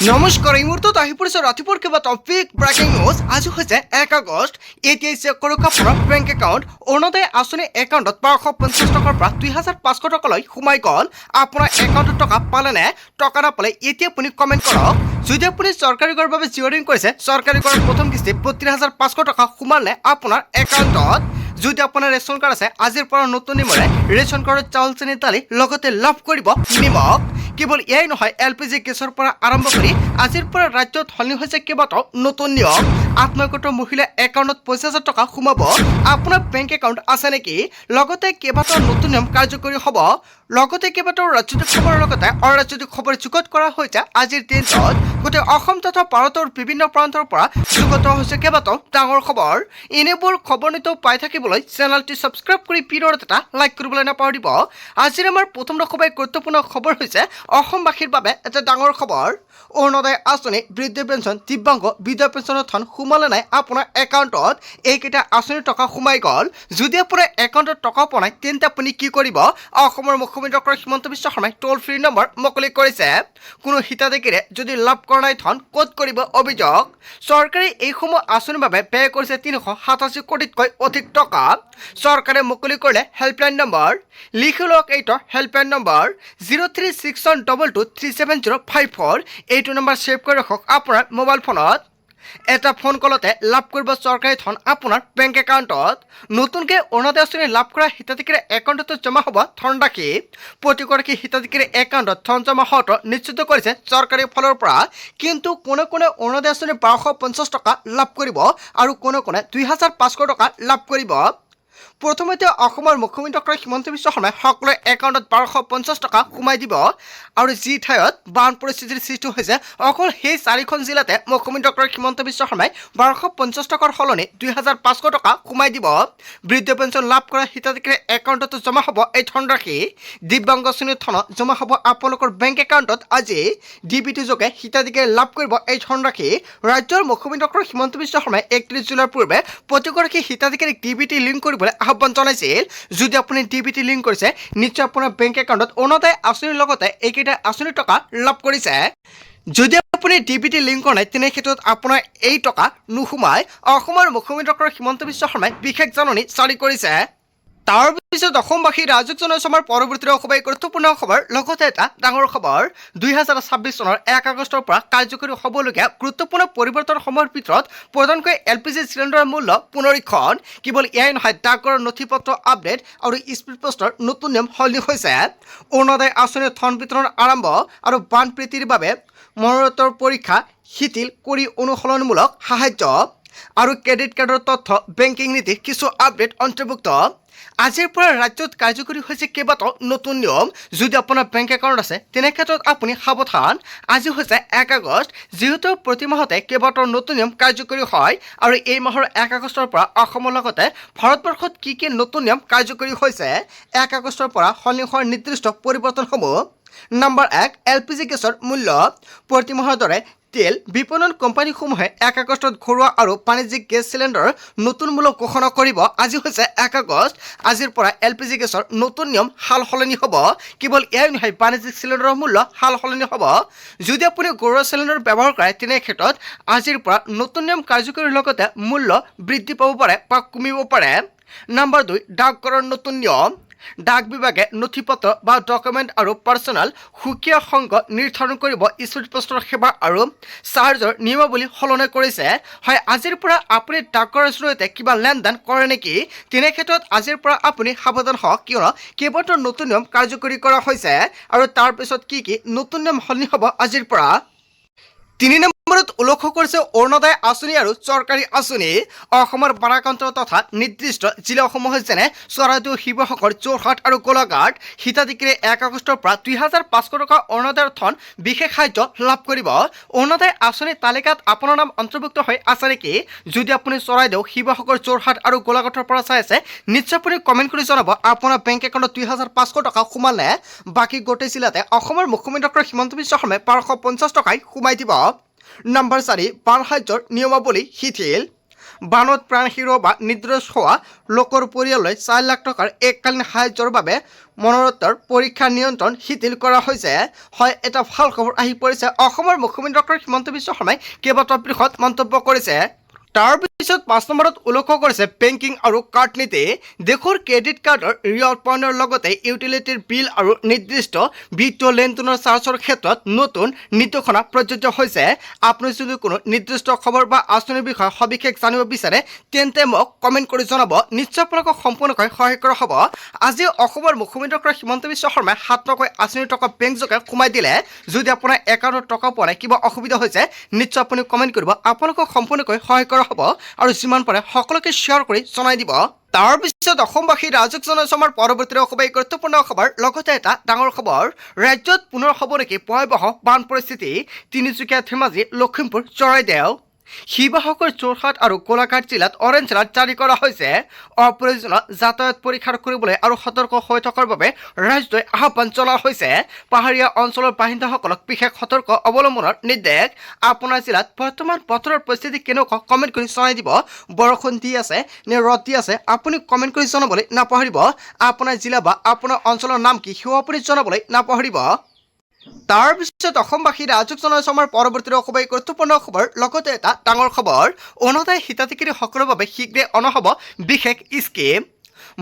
নমস্কাৰ এই মুহূৰ্তত আহি পৰিছে ৰাতিপুৱাৰ কিবা টপিক ব্ৰেকিং নিউজ আজি হৈছে 1 আগষ্ট এতিয়াই চেক কৰক আপোনাৰ বেংক একাউণ্ট অৰুণোদয় আঁচনি একাউণ্টত 1250 টকাৰ পৰা 2500 টকালৈ সোমাই গ'ল আপোনাৰ একাউণ্টত টকা পালেনে টকা নাপালে এতিয়া আপুনি কমেণ্ট কৰক যদি আপুনি চৰকাৰী কৰৰ বাবে জিঅ'ৰিং কৰিছে চৰকাৰী কৰৰ প্ৰথম কিস্তি 32500 টকা সোমালে আপোনাৰ একাউণ্টত যদি আপোনাৰ ৰেচন কাৰ্ড আছে আজিৰ পৰা নতুন নিয়মেৰে ৰেচন কাৰ্ডত চাউল চেনি দালি লগতে লাভ কৰিব নিমখ কেৱল এয়াই নহয় এলপিজি গেছৰ পৰা আৰম্ভ কৰি আজিৰ পৰা ৰাজ্যত সলনি হৈছে কেইবাটাও নতুন নিয়ম আত্মগত মহিলা একাউণ্টত 50,000 টকা সোমাব আপোনাৰ বেংক একাউণ্ট আছে নেকি লগতে কেইবাটাও নতুন নিয়ম কাৰ্যকৰী হ'ব লগতে কেইবাটাও ৰাজনৈতিক খবৰৰ লগতে অৰাজনৈতিক খবৰ যুগত কৰা হৈছে আজিৰ দিনটোত গোটেই অসম তথা ভাৰতৰ বিভিন্ন প্ৰান্তৰ পৰা যুগত হৈছে কেইবাটাও ডাঙৰ খবৰ এনেবোৰ খবৰ নিতৌ পাই থাকিবলৈ চেনেলটি ছাবস্ক্ৰাইব কৰি ভিডিঅ'ত এটা লাইক কৰিবলৈ নাপাহৰিব আজিৰ আমাৰ প্ৰথম খুবেই গুৰুত্বপূৰ্ণ খবৰ হৈছে অসমবাসীৰ বাবে এটা ডাঙৰ খবৰ অৰুণোদয় আঁচনি বৃদ্ধি পেঞ্চন দিব্যাংগ বিধৱা পেঞ্চনৰ ধন সোমালে নাই আপোনাৰ একাউণ্টত এইকেইটা আঁচনিৰ টকা সোমাই গ'ল যদি আপোনাৰ একাউণ্টত টকা পোৱা নাই তেন্তে আপুনি কি কৰিব অসমৰ মুখ্যমন্ত্ৰী ডক্টৰ হিমন্ত বিশ্ব শৰ্মাই টোল ফ্ৰী নম্বৰ মুকলি কৰিছে কোনো হিতাধিকাৰীয়ে যদি লাভ কৰা নাই ধন ক'ত কৰিব অভিযোগ চৰকাৰে এইসমূহ আঁচনিৰ বাবে ব্যয় কৰিছে 387 কোটিতকৈ অধিক টকা চৰকাৰে মুকলি কৰিলে হেল্পলাইন নম্বৰ লিখি লওক এইটো হেল্পলাইন নম্বৰ 0361223754 এইটো নম্বৰ সেভ কৰি ৰাখক আপোনাৰ মোবাইল ফোনত এটা ফোন কলতে লাভ কৰিব চৰকাৰী ধন আপোনাৰ বেংক একাউণ্টত নতুনকৈ অৰুণোদয় আঁচনি লাভ কৰা হিতাধিকাৰীৰ একাউণ্টত জমা হ'ব ধনৰাশি প্ৰতিগৰাকী হিতাধিকাৰীৰ একাউণ্টত ধন জমা হোৱাটো নিশ্চিত কৰিছে চৰকাৰী ফালৰ পৰা কিন্তু কোনে কোনে অৰুণোদয় আঁচনিৰ 1250 টকা লাভ কৰিব আৰু কোনে কোনে 2500 টকা লাভ কৰিব প্ৰথমতে অসমৰ মুখ্যমন্ত্ৰী ডক্টৰ হিমন্ত বিশ্ব শৰ্মাই সকলোৰে একাউণ্টত 1250 টকা সোমাই দিব আৰু যি ঠাইত বান পৰিস্থিতিৰ সৃষ্টি হৈছে অকল সেই 4খন জিলাতে মুখ্যমন্ত্ৰী ডক্টৰ হিমন্ত বিশ্ব শৰ্মাই 1250 টকাৰ সলনি 2500 টকা সোমাই দিব বৃদ্ধ পেঞ্চন লাভ কৰা হিতাধিকাৰীৰ একাউণ্টত জমা হ'ব এই ধনৰাশি দিব্যাংগ আঁচনিৰ ধন জমা হ'ব আপোনালোকৰ বেংক একাউণ্টত আজি ডিবিটি যোগে হিতাধিকাৰী লাভ কৰিব এই ধনৰাশি ৰাজ্যৰ মুখ্যমন্ত্ৰী ডক্টৰ হিমন্ত বিশ্ব শৰ্মাই 31 জুলাইৰ পূৰ্বে প্ৰতিগৰাকী হিতাধিকাৰীক ডিবিটি লিংক কৰিবলৈ আহ্বান জনাইছিল যদি আপুনি ডিবিটি লিংক কৰিছে নিশ্চয় আপোনাৰ বেংক একাউণ্টত অৰুণোদয় আঁচনিৰ লগতে এইকেইটা আঁচনিৰ টকা লাভ কৰিছে যদি আপুনি ডিবিটি লিংক কৰা নাই তেনে ক্ষেত্ৰত আপোনাৰ এই টকা নোসোমাই অসমৰ মুখ্যমন্ত্ৰী ডক্টৰ হিমন্ত বিশ্ব শৰ্মাই বিশেষ জাননী জাৰি কৰিছে তাৰ পিছত অসমবাসী ৰাজক জনাইছে আমাৰ পৰৱৰ্তী খুবেই গুৰুত্বপূৰ্ণ খবৰ লগতে এটা ডাঙৰ খবৰ 2026 চনৰ 1 আগষ্টৰ পৰা কাৰ্যকৰী হ'বলগীয়া গুৰুত্বপূৰ্ণ পৰিৱৰ্তনসমূহৰ ভিতৰত প্ৰধানকৈ এলপিজি চিলিণ্ডাৰৰ মূল্য পুনৰীক্ষণ কেৱল এয়াই নহয় ডাকঘৰৰ নথি পত্ৰ আপডেট আৰু স্পীড পোষ্টৰ নতুন নিয়ম সলনি হৈছে অৰুণোদয় আঁচনিৰ ধন বিতৰণ আৰম্ভ আৰু বানপীড়িতৰ বাবে মৰণোত্তৰ পৰীক্ষা শিথিল কৰি অনুসৰণমূলক সাহায্য আৰু ক্ৰেডিট কাৰ্ডৰ তথ্য বেংকিং নীতিৰ কিছু আপডেট অন্তৰ্ভুক্ত আজিৰ পৰা ৰাজ্যত কাৰ্যকৰী হৈছে কেইবাটাও নতুন নিয়ম যদি আপোনাৰ বেংক একাউণ্ট আছে তেনে ক্ষেত্ৰত আপুনি সাৱধান আজি হৈছে 1 আগষ্ট যিহেতু প্ৰতি মাহতে কেইবাটাও নতুন নিয়ম কাৰ্যকৰী হয় আৰু এই মাহৰ 1 আগষ্টৰ পৰা অসমৰ লগতে ভাৰতবৰ্ষত কি কি নতুন নিয়ম কাৰ্যকৰী হৈছে 1 আগষ্টৰ পৰা সলনি হোৱাৰ নিৰ্দিষ্ট পৰিৱৰ্তনসমূহ নম্বৰ 1 এলপিজি গেছৰ মূল্য প্ৰতি মাহৰ দৰে তেল বিপণন কোম্পানীসমূহে 1 আগষ্টত ঘৰুৱা আৰু বাণিজ্যিক গেছ চিলিণ্ডাৰৰ নতুন মূল্য ঘোষণা কৰিব আজি হৈছে 1 আগষ্ট আজিৰ পৰা এলপিজি গেছৰ নতুন নিয়ম সাল সলনি হ'ব কেৱল এয়াই নহয় বাণিজ্যিক চিলিণ্ডাৰৰ মূল্য সাল সলনি হ'ব যদি আপুনি ঘৰুৱা চিলিণ্ডাৰ ব্যৱহাৰ কৰে তেনে ক্ষেত্ৰত আজিৰ পৰা নতুন নিয়ম কাৰ্যকৰীৰ লগতে মূল্য বৃদ্ধি পাব পাৰে বা কমিব পাৰে নম্বৰ 2 ডাকঘৰৰ নতুন নিয়ম ডাক বিভাগে নথি পত্ৰ বা ডকুমেণ্ট আৰু পাৰ্চনেল সুকীয়া সংগ নিৰ্ধাৰণ কৰিব স্পীড পোষ্টৰ সেৱা আৰু চাৰ্জৰ নিয়মাৱলী সলনি কৰিছে হয় আজিৰ পৰা আপুনি ডাকঘৰৰ জৰিয়তে কিবা লেনদেন কৰে নেকি তেনে ক্ষেত্ৰত আজিৰ পৰা আপুনি সাৱধান হওক কিয়নো কেইবাটাও নতুন নিয়ম কাৰ্যকৰী কৰা হৈছে আৰু তাৰপিছত কি কি নতুন নিয়ম সলনি হ'ব আজিৰ পৰা 3 নম্বৰত উল্লেখ কৰিছে অৰুণোদয় আঁচনি আৰু চৰকাৰী আঁচনি অসমৰ বাৰাকান্ত তথা নিৰ্দিষ্ট জিলাসমূহ যেনে চৰাইদেউ শিৱসাগৰ যোৰহাট আৰু গোলাঘাট হিতাধিকাৰী 1 আগষ্টৰ পৰা 2500 টকা অৰুণোদয়ৰ ধন বিশেষ সাহায্য লাভ কৰিব অৰুণোদয় আঁচনিৰ তালিকাত আপোনাৰ নাম অন্তৰ্ভুক্ত হৈ আছে নেকি যদি আপুনি চৰাইদেউ শিৱসাগৰ যোৰহাট আৰু গোলাঘাটৰ পৰা চাই আছে নিশ্চয় আপুনি কমেণ্ট কৰি জনাব আপোনাৰ বেংক একাউণ্টত 2500 টকা সোমালে বাকী গোটেই জিলাতে অসমৰ মুখ্যমন্ত্ৰী ডক্টৰ হিমন্ত বিশ্ব শৰ্মাই 1250 টকাই সোমাই দিব নম্বৰ 4 বান সাহায্যৰ নিয়মাৱলী শিথিল বানত প্ৰাণ হেৰুওৱা বা নিৰ্দোষ হোৱা লোকৰ পৰিয়াললৈ 4 লাখ টকাৰ এককালীন সাহায্যৰ বাবে মৰণোত্তৰ পৰীক্ষা নিয়ন্ত্ৰণ শিথিল কৰা হৈছে। হয়, এটা ভাল খবৰ আহি পৰিছে। অসমৰ মুখ্যমন্ত্ৰী ডক্টৰ হিমন্ত বিশ্ব শৰ্মাই কেইবাটাও বৃহৎ মন্তব্য কৰিছে। তাৰ পিছত 5 নম্বৰত উল্লেখ কৰিছে বেংকিং আৰু কাৰ্ড নীতি। দেশৰ ক্ৰেডিট কাৰ্ডৰ ৰিঅপনৰ লগতে ইউটিলিটিৰ বিল আৰু নিৰ্দিষ্ট বিত্তীয় লেনদেনৰ চাৰ্জৰ ক্ষেত্ৰত নতুন নিৰ্দেশনা প্ৰযোজ্য হৈছে। আপুনি যদি কোনো নিৰ্দিষ্ট খবৰ বা আঁচনিৰ বিষয়ে সবিশেষ জানিব বিচাৰে তেন্তে মোক কমেণ্ট কৰি জনাব। নিশ্চয় আপোনালোকক সম্পূৰ্ণকৈ সহায় কৰা হ'ব। আজি অসমৰ মুখ্যমন্ত্ৰী ডক্টৰ হিমন্ত বিশ্ব শৰ্মাই 7 টকা আঁচনিৰ টকা বেংকযোগে সোমাই দিলে। যদি আপোনাৰ একাউণ্টত টকা পোৱা নাই, কিবা অসুবিধা হৈছে, নিশ্চয় আপুনি কমেণ্ট কৰিব। আপোনালোকক সম্পূৰ্ণকৈ সহায় কৰা হ'ব আৰু যিমান পাৰে সকলোকে শ্বেয়াৰ কৰি জনাই দিব। তাৰ পিছত অসমবাসী ৰাজক জনাইছে আমাৰ পৰৱৰ্তী খুবেই গুৰুত্বপূৰ্ণ খবৰ। লগতে এটা ডাঙৰ খবৰ, ৰাজ্যত পুনৰ হ'ব নেকি ভয়াৱহ বান পৰিস্থিতি। তিনিচুকীয়া, ধেমাজি, লখিমপুৰ, চৰাইদেউ, শিৱসাগৰ, যোৰহাট আৰু গোলাঘাট জিলাত অৰেঞ্জ এলাৰ্ট জাৰি কৰা হৈছে। অপ্ৰয়োজনীয় যাতায়াত পৰীক্ষা কৰিবলৈ আৰু সতৰ্ক হৈ থকাৰ বাবে ৰাজ্যই আহ্বান জনোৱা হৈছে। পাহাৰীয়া অঞ্চলৰ বাসিন্দাসকলক বিশেষ সতৰ্ক অৱলম্বনৰ নিৰ্দেশ। আপোনাৰ জিলাত বৰ্তমান বতৰৰ পৰিস্থিতি কেনেকুৱা কমেণ্ট কৰি জনাই দিব। বৰষুণ দি আছে নে ৰ'দ দি আছে আপুনি কমেণ্ট কৰি জনাবলৈ নাপাহৰিব। আপোনাৰ জিলা বা আপোনাৰ অঞ্চলৰ নাম কি সেয়া আপুনি জনাবলৈ নাপাহৰিব। তাৰ পিছত অসমবাসী ৰাজক জনাইছে আমাৰ পৰৱৰ্তী খুবেই গুৰুত্বপূৰ্ণ খবৰ। লগতে এটা ডাঙৰ খবৰ, অৰুণোদয় হিতাধিকাৰীসকলৰ বাবে শীঘ্ৰে অনা হ'ব বিশেষ স্কিম।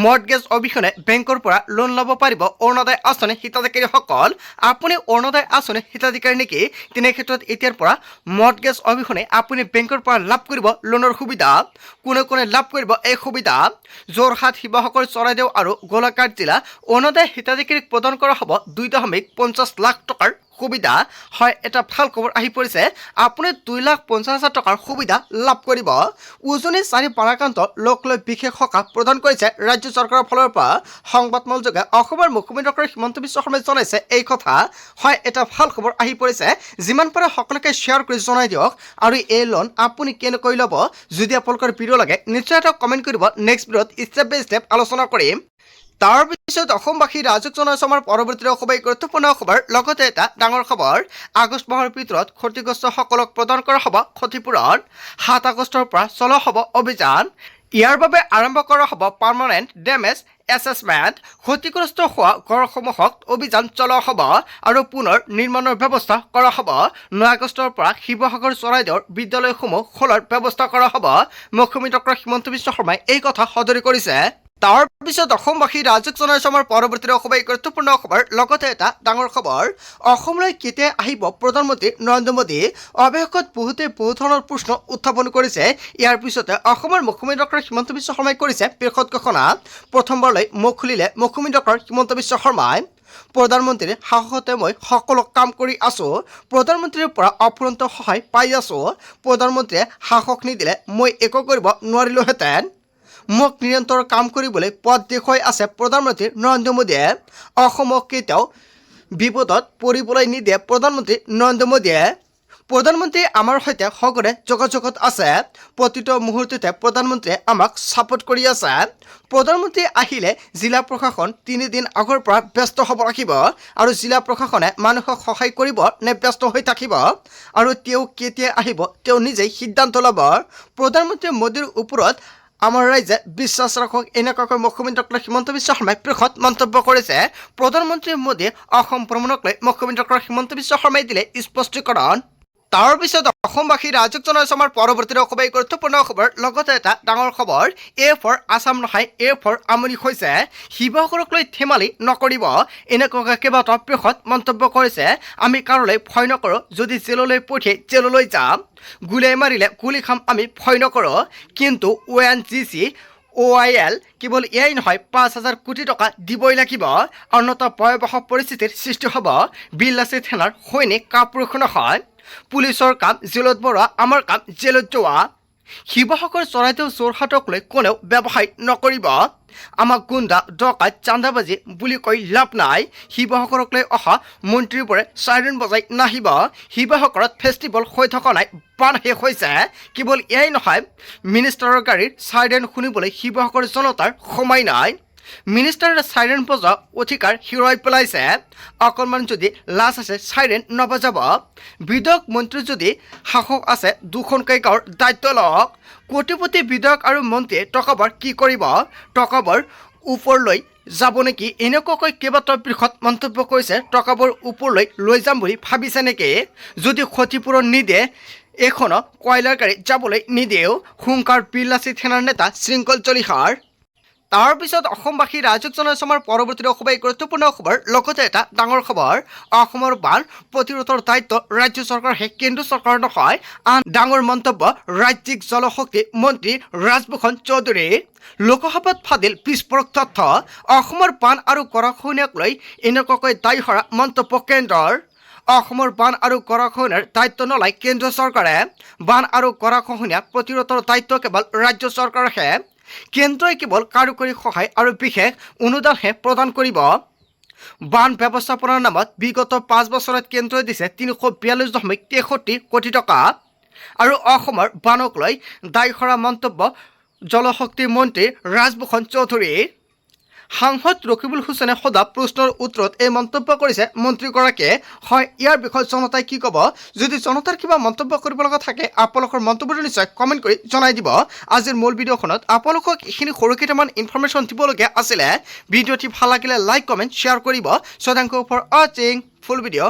মৰ্টগেজ অবিহনে বেংকৰ পৰা লোন ল'ব পাৰিব অৰুণোদয় আঁচনি হিতাধিকাৰীসকল। আপুনি অৰুণোদয় আঁচনি হিতাধিকাৰী নেকি? তেনে ক্ষেত্ৰত এতিয়াৰ পৰা মৰ্টগেজ অবিহনে আপুনি বেংকৰ পৰা লাভ কৰিব লোনৰ সুবিধা। কোনে কোনে লাভ কৰিব এই সুবিধা? যোৰহাট, শিৱসাগৰ, চৰাইদেউ আৰু গোলাঘাট জিলা অৰুণোদয় হিতাধিকাৰীক প্ৰদান কৰা হ'ব 2.50 লাখ টকাৰ সুবিধা। হয়, এটা ভাল খবৰ আহি পৰিছে। আপুনি 2,50,000 টকাৰ সুবিধা লাভ কৰিব। উজনি 4 পাৰাক্ৰান্ত লোকলৈ বিশেষ সকাহ প্ৰদান কৰিছে ৰাজ্য চৰকাৰৰ ফালৰ পৰা। সংবাদমেলযোগে অসমৰ মুখ্যমন্ত্ৰী ডক্টৰ হিমন্ত বিশ্ব শৰ্মাই জনাইছে এই কথা। হয়, এটা ভাল খবৰ আহি পৰিছে। যিমান পাৰে সকলোকে শ্বেয়াৰ কৰি জনাই দিয়ক। আৰু এই লোন আপুনি কেনেকৈ ল'ব, যদি আপোনালোকৰ ভিডিঅ' লাগে নিশ্চয় এটা কমেণ্ট কৰিব। নেক্সট ভিডিঅ'ত ষ্টেপ বাই ষ্টেপ আলোচনা কৰিম। তাৰ পিছত অসমবাসী ৰাজক জনাইছে আমাৰ পৰৱৰ্তী খুবেই গুৰুত্বপূৰ্ণ খবৰ। লগতে এটা ডাঙৰ খবৰ, আগষ্ট মাহৰ ভিতৰত ক্ষতিগ্ৰস্তসকলক প্ৰদান কৰা হ'ব ক্ষতিপূৰণ। 7 আগষ্টৰ পৰা চলোৱা হ'ব অভিযান। ইয়াৰ বাবে আৰম্ভ কৰা হ'ব পাৰ্মানেণ্ট ডেমেজ এছেছমেণ্ট। ক্ষতিগ্ৰস্ত হোৱা ঘৰসমূহক অভিযান চলোৱা হ'ব আৰু পুনৰ নিৰ্মাণৰ ব্যৱস্থা কৰা হ'ব। 9 আগষ্টৰ পৰা শিৱসাগৰ, চৰাইদেউৰ বিদ্যালয়সমূহ খোলাৰ ব্যৱস্থা কৰা হ'ব। মুখ্যমন্ত্ৰী ডক্টৰ হিমন্ত বিশ্ব শৰ্মাই এই কথা সদৰি কৰিছে। তাৰ পিছত অসমবাসী ৰাজক জনাইছে আমাৰ পৰৱৰ্তী খুবেই গুৰুত্বপূৰ্ণ খবৰ। লগতে এটা ডাঙৰ খবৰ, অসমলৈ কেতিয়া আহিব প্ৰধানমন্ত্ৰী নৰেন্দ্ৰ মোদী। অৱশেষত বহুতে বহু ধৰণৰ প্ৰশ্ন উত্থাপন কৰিছে। ইয়াৰ পিছতে অসমৰ মুখ্যমন্ত্ৰী ডক্টৰ হিমন্ত বিশ্ব শৰ্মাই কৰিছে বৃহৎ ঘোষণা। প্ৰথমবাৰলৈ মুখ খুলিলে মুখ্যমন্ত্ৰী ডক্টৰ হিমন্ত বিশ্ব শৰ্মাই। প্ৰধানমন্ত্ৰীৰ সাহসতে মই সকলো কাম কৰি আছোঁ। প্ৰধানমন্ত্ৰীৰ পৰা অফুৰন্ত সহায় পাই আছোঁ। প্ৰধানমন্ত্ৰীয়ে সাহস নিদিলে মই একো কৰিব নোৱাৰিলোহেঁতেন। মোক নিৰন্তৰ কাম কৰিবলৈ পথ দেখুৱাই আছে প্ৰধানমন্ত্ৰী নৰেন্দ্ৰ মোদীয়ে। অসমক কেতিয়াও বিপদত পৰিবলৈ নিদিয়ে প্ৰধানমন্ত্ৰী নৰেন্দ্ৰ মোদীয়ে। প্ৰধানমন্ত্ৰী আমাৰ সৈতে সঘনে যোগাযোগত আছে। প্ৰতিটো মুহূৰ্ততে প্ৰধানমন্ত্ৰীয়ে আমাক ছাপোৰ্ট কৰি আছে। প্ৰধানমন্ত্ৰী আহিলে জিলা প্ৰশাসন 3 দিন আগৰ পৰা ব্যস্ত হ'ব লাগিব। আৰু জিলা প্ৰশাসনে মানুহক সহায় কৰিব নে ব্যস্ত হৈ থাকিব, আৰু তেওঁ কেতিয়া আহিব তেওঁ নিজেই সিদ্ধান্ত ল'ব। প্ৰধানমন্ত্ৰী মোদীৰ ওপৰত আমাৰ ৰাইজে বিশ্বাস ৰাখক, এনেকুৱাকৈ মুখ্যমন্ত্ৰী ডক্টৰ হিমন্ত বিশ্ব শৰ্মাই বৃহৎ মন্তব্য কৰিছে। প্ৰধানমন্ত্ৰী মোদীয়ে অসম ভ্ৰমণক লৈ মুখ্যমন্ত্ৰী ডক্টৰ হিমন্ত বিশ্ব শৰ্মাই দিলে স্পষ্টীকৰণ। তাৰ পিছত অসমবাসী ৰাজক জনাইছে আমাৰ পৰৱৰ্তী খুবেই গুৰুত্বপূৰ্ণ খবৰ। লগতে এটা ডাঙৰ খবৰ, এ ফৰ আছাম নহয়, এ ফৰ আমনি হৈছে। শিৱসাগৰক লৈ ধেমালি নকৰিব, এনেকুৱাকৈ কেইবাটাও বৃহৎ মন্তব্য কৰিছে। আমি কাৰোলৈ ভয় নকৰোঁ, যদি জেললৈ পঠিয়াই জেললৈ যাম, গুলীয়াই মাৰিলে গুলি খাম, আমি ভয় নকৰোঁ। কিন্তু ONGC OIL কেৱল এয়াই নহয়, 5,000 কোটি টকা দিবই লাগিব, অন্যথা ভয়াৱহ পৰিস্থিতিৰ সৃষ্টি হ'ব। বিল্লাচি থানাৰ সৈনিক কাপুৰুষ নহয়। পুলিচৰ কাম জেলত ভৰোৱা, আমাৰ কাম জেলত যোৱা। শিৱসাগৰ, চৰাইদেউ, যোৰহাটক লৈ কোনেও ব্যৱসায় নকৰিব। আমাক গুণ্ডা, ডকাইত, চান্দাবাজি বুলি কৈ লাভ নাই। শিৱসাগৰক লৈ অহা মন্ত্ৰীবোৰে চাইৰেন বজাই নাহিব। শিৱসাগৰত ফেষ্টিভেল হৈ থকা নাই, বান শেষ হৈছে। কেৱল এয়াই নহয়, মিনিষ্টাৰৰ গাড়ীৰ চাইৰেন শুনিবলৈ শিৱসাগৰ জনতাৰ সময় নাই। মিনিষ্টাৰে চাইৰেন বজোৱা অধিকাৰ হেৰুৱাই পেলাইছে। অকণমান যদি লাজ আছে চাইৰেন নবজাব। বিধায়ক মন্ত্ৰী যদি সাহস আছে দুখনকৈ গাঁৱৰ দায়িত্ব লওক। কোটিপতি বিধায়ক আৰু মন্ত্ৰীয়ে টকাবোৰ কি কৰিব? টকাবোৰ ওপৰলৈ যাব নেকি? এনেকুৱাকৈ কেইবাটাও বিষয়ত মন্তব্য কৰিছে। টকাবোৰ ওপৰলৈ লৈ যাম বুলি ভাবিছে নেকি? যদি ক্ষতিপূৰণ নিদিয়ে এখনো কয়লাৰ গাড়ী যাবলৈ নিদিয়েও হুংকাৰ বিল্লাচি থানাৰ নেতা শৃংখল চলিহাৰ। তাৰপিছত অসমবাসী ৰাইজক জনাইছো আমাৰ পৰৱৰ্তী খুবেই গুৰুত্বপূৰ্ণ খবৰ। লগতে এটা ডাঙৰ খবৰ, অসমৰ বান প্ৰতিৰোধৰ দায়িত্ব ৰাজ্য চৰকাৰহে, কেন্দ্ৰ চৰকাৰ নহয়। আন ডাঙৰ মন্তব্য ৰাজ্যিক জলশক্তি মন্ত্ৰী ৰাজভূষণ চৌধুৰী। লোকসভাত ফাদিল বিস্ফোৰক তথ্য। অসমৰ বান আৰু গৰাখহনীয়াক লৈ এনেকুৱাকৈ দায়ী সৰা মন্তব্য কেন্দ্ৰৰ। অসমৰ বান আৰু গৰাখহনীয়াৰ দায়িত্ব নলয় কেন্দ্ৰ চৰকাৰে। বান আৰু গৰাখহনীয়া প্ৰতিৰোধৰ দায়িত্ব কেৱল ৰাজ্য চৰকাৰহে। কেন্দ্ৰই কেৱল কাৰিকৰী সহায় আৰু বিশেষ অনুদানহে প্ৰদান কৰিব। বান ব্যৱস্থাপনাৰ নামত বিগত 5 বছৰত কেন্দ্ৰই দিছে 342.63 কোটি টকা। আৰু অসমৰ বানক লৈ দায়ী সৰা মন্তব্য জলশক্তি মন্ত্ৰী ৰাজভূষণ চৌধুৰী। সাংসদ ৰকিবুল হুছেইনে সোধা প্ৰশ্নৰ উত্তৰত এই মন্তব্য কৰিছে মন্ত্ৰীগৰাকীয়ে। হয়, ইয়াৰ বিষয়ে জনতাই কি ক'ব? যদি জনতাৰ কিবা মন্তব্য কৰিব লগা থাকে আপোনালোকৰ মন্তব্যটো নিশ্চয় কমেণ্ট কৰি জনাই দিব। আজিৰ মূল ভিডিঅ'খনত আপোনালোকক এইখিনি সৰু কেইটামান ইনফৰমেশ্যন দিবলগীয়া আছিলে। ভিডিঅ'টি ভাল লাগিলে লাইক কমেণ্ট শ্বেয়াৰ কৰিব। চ' থেংক ইউ ফৰ ৱাচিং ফুল ভিডিঅ'।